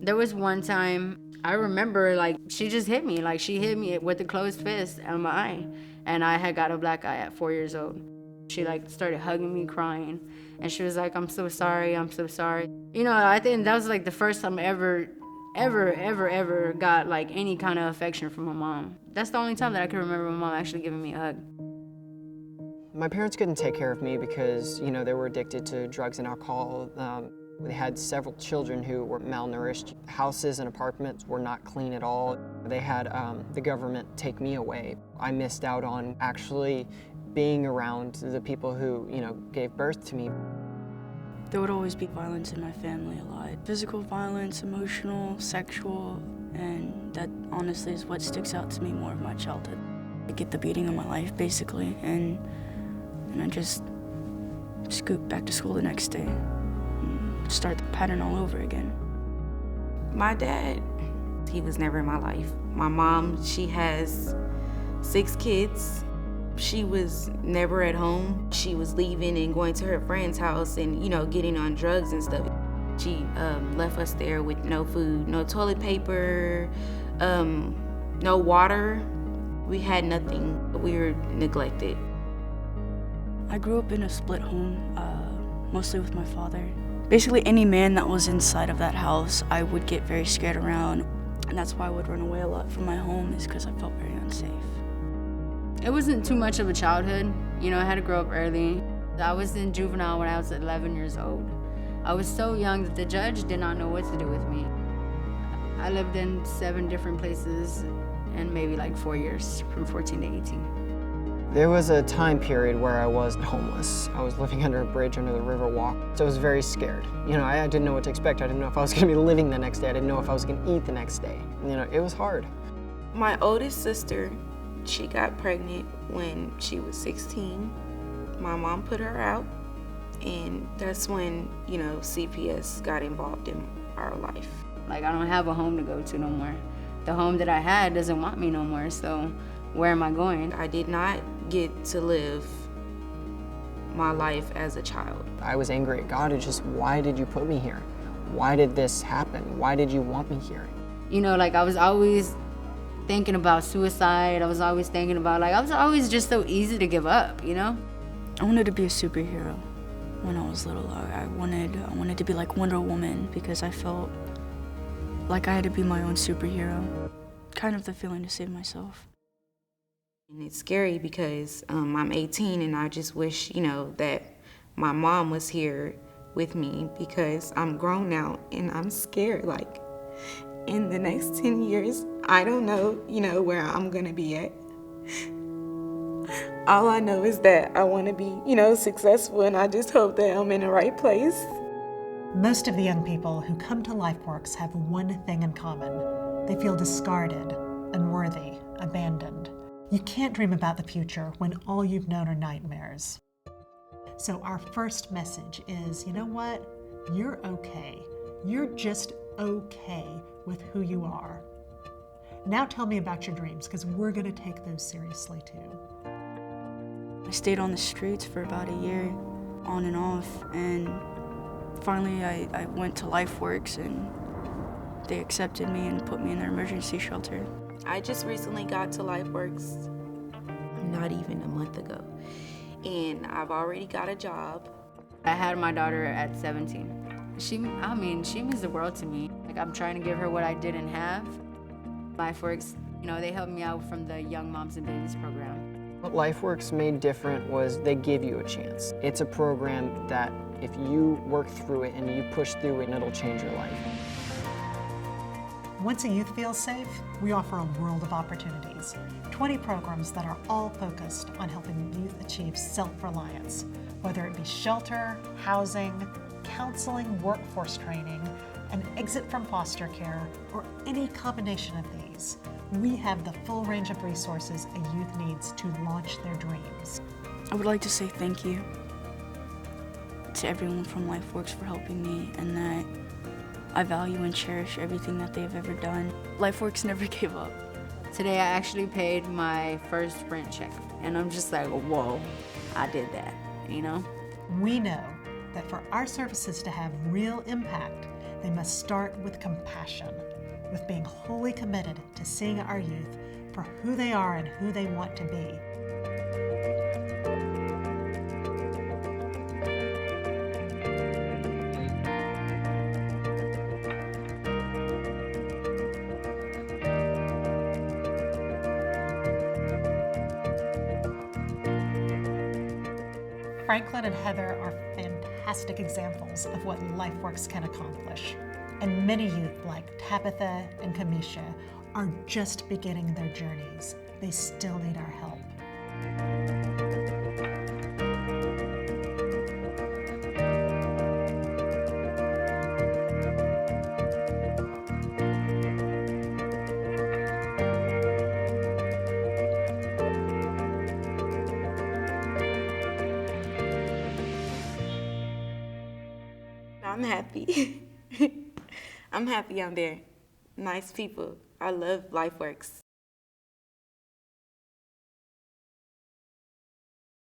There was one time, I remember, like, she just hit me. Like, she hit me with a closed fist on my eye. And I had got a black eye at 4 years old. She, like, started hugging me, crying. And she was like, I'm so sorry, I'm so sorry. You know, I think that was, like, the first time I ever got, like, any kind of affection from my mom. That's the only time that I can remember my mom actually giving me a hug. My parents couldn't take care of me because, you know, they were addicted to drugs and alcohol. They had several children who were malnourished. Houses and apartments were not clean at all. They had the government take me away. I missed out on actually being around the people who, you know, gave birth to me. There would always be violence in my family a lot. Physical violence, emotional, sexual, and that honestly is what sticks out to me more of my childhood. I get the beating of my life, basically, and I just scoot back to school the next day and start the pattern all over again. My dad, he was never in my life. My mom, she has 6 kids. She was never at home. She was leaving and going to her friend's house and, you know, getting on drugs and stuff. She left us there with no food, no toilet paper, no water. We had nothing. We were neglected. I grew up in a split home, mostly with my father. Basically, any man that was inside of that house, I would get very scared around. And that's why I would run away a lot from my home, is because I felt very unsafe. It wasn't too much of a childhood. You know, I had to grow up early. I was in juvenile when I was 11 years old. I was so young that the judge did not know what to do with me. I lived in 7 different places in maybe like 4 years, from 14 to 18. There was a time period where I was homeless. I was living under a bridge under the river walk. So I was very scared. You know, I didn't know what to expect. I didn't know if I was gonna be living the next day. I didn't know if I was gonna eat the next day. You know, it was hard. My oldest sister, she got pregnant when she was 16. My mom put her out, and that's when, you know, CPS got involved in our life. Like, I don't have a home to go to no more. The home that I had doesn't want me no more, so where am I going? I did not get to live my life as a child. I was angry at God. It's just, why did you put me here? Why did this happen? Why did you want me here? You know, like, I was always thinking about suicide. I was always thinking about, like, I was always just so easy to give up, you know? I wanted to be a superhero when I was little. I wanted to be like Wonder Woman because I felt like I had to be my own superhero. Kind of the feeling to save myself. And it's scary because I'm 18 and I just wish, you know, that my mom was here with me because I'm grown now and I'm scared. Like, in the next 10 years, I don't know, you know, where I'm gonna be at. All I know is that I want to be, you know, successful, and I just hope that I'm in the right place. Most of the young people who come to LifeWorks have one thing in common. They feel discarded, unworthy, abandoned. You can't dream about the future when all you've known are nightmares. So our first message is, you know what? You're okay. You're just okay with who you are. Now tell me about your dreams, because we're going to take those seriously too. I stayed on the streets for about a year, on and off, and finally I went to LifeWorks and they accepted me and put me in their emergency shelter. I just recently got to LifeWorks not even a month ago, and I've already got a job. I had my daughter at 17. She means the world to me. Like, I'm trying to give her what I didn't have. LifeWorks, you know, they helped me out from the Young Moms and Babies program. What LifeWorks made different was they give you a chance. It's a program that if you work through it and you push through it, it'll change your life. Once a youth feels safe, we offer a world of opportunities. 20 programs that are all focused on helping youth achieve self-reliance, whether it be shelter, housing, counseling, workforce training, an exit from foster care, or any combination of these. We have the full range of resources a youth needs to launch their dreams. I would like to say thank you to everyone from LifeWorks for helping me, and that I value and cherish everything that they've ever done. LifeWorks never gave up. Today I actually paid my first rent check, and I'm just like, whoa, I did that, you know? We know that for our services to have real impact, they must start with compassion, with being wholly committed to seeing our youth for who they are and who they want to be. Franklin and Heather are fantastic examples of what LifeWorks can accomplish. And many youth like Tabitha and Kamisha are just beginning their journeys. They still need our help. I'm happy. I'm happy I'm there. Nice people. I love LifeWorks.